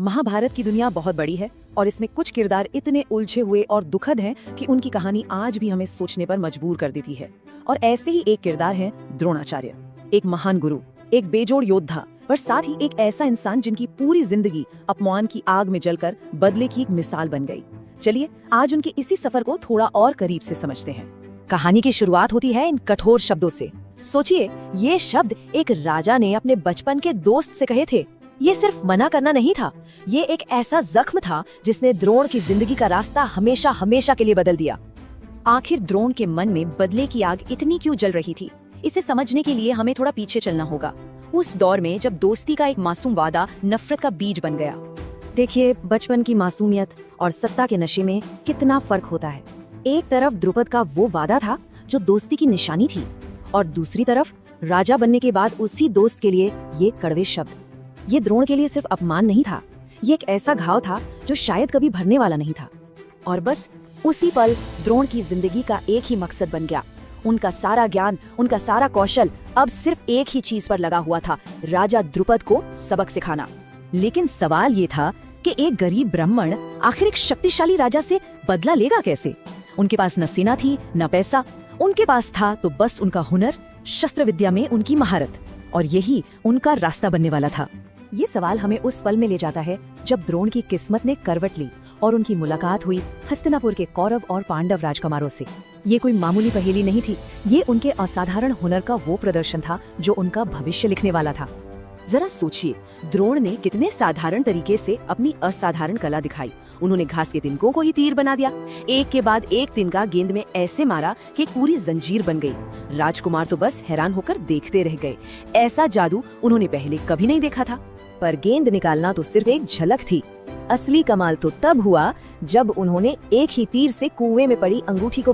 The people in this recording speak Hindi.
महाभारत की दुनिया बहुत बड़ी है और इसमें कुछ किरदार इतने उलझे हुए और दुखद हैं कि उनकी कहानी आज भी हमें सोचने पर मजबूर कर देती है। और ऐसे ही एक किरदार है द्रोणाचार्य, एक महान गुरु, एक बेजोड़ योद्धा, पर साथ ही एक ऐसा इंसान जिनकी पूरी जिंदगी अपमान की आग में जलकर बदले की एक मिसाल बन गई। चलिए आज उनके इसी सफर को थोड़ा और करीब से समझते हैं। कहानी की शुरुआत होती है इन कठोर शब्दों से। सोचिए, ये शब्द एक राजा ने अपने बचपन के दोस्त से कहे थे। ये सिर्फ मना करना नहीं था, ये एक ऐसा जख्म था जिसने द्रोण की जिंदगी का रास्ता हमेशा हमेशा के लिए बदल दिया। आखिर द्रोण के मन में बदले की आग इतनी क्यों जल रही थी, इसे समझने के लिए हमें थोड़ा पीछे चलना होगा, उस दौर में जब दोस्ती का एक मासूम वादा नफरत का बीज बन गया। देखिए, बचपन की मासूमियत और सत्ता के नशे में कितना फर्क होता है। एक तरफ द्रुपद का वो वादा था जो दोस्ती की निशानी थी, और दूसरी तरफ राजा बनने के बाद उसी दोस्त के लिए ये कड़वे शब्द। ये द्रोण के लिए सिर्फ अपमान नहीं था, ये एक ऐसा घाव था जो शायद कभी भरने वाला नहीं था। और बस उसी पल द्रोण की जिंदगी का एक ही मकसद बन गया। उनका सारा ज्ञान, उनका सारा कौशल अब सिर्फ एक ही चीज पर लगा हुआ था, राजा द्रुपद को सबक सिखाना। लेकिन सवाल ये था कि एक गरीब ब्राह्मण आखिर एक शक्तिशाली राजा से बदला लेगा कैसे? उनके पास न सेना थी न पैसा, उनके पास था तो बस उनका हुनर, शस्त्र विद्या में उनकी महारत, और यही उनका रास्ता बनने वाला था। ये सवाल हमें उस पल में ले जाता है जब द्रोण की किस्मत ने करवट ली और उनकी मुलाकात हुई हस्तिनापुर के कौरव और पांडव राजकुमारों से। ये कोई मामूली पहेली नहीं थी, ये उनके असाधारण हुनर का वो प्रदर्शन था जो उनका भविष्य लिखने वाला था। जरा सोचिए, द्रोण ने कितने साधारण तरीके से अपनी असाधारण कला दिखाई। उन्होंने घास के तिनकों को ही तीर बना दिया, एक के बाद एक तिनका गेंद में ऐसे मारा कि एक पूरी जंजीर बन गई। राजकुमार तो बस हैरान होकर देखते रह गए। ऐसा जादू उन्होंने पहले कभी नहीं देखा था। पर गेंद निकालना तो सिर्फ एक झलक थी, असली कमाल तो तब हुआ जब उन्होंने एक ही तीर से कुएं में पड़ी अंगूठी को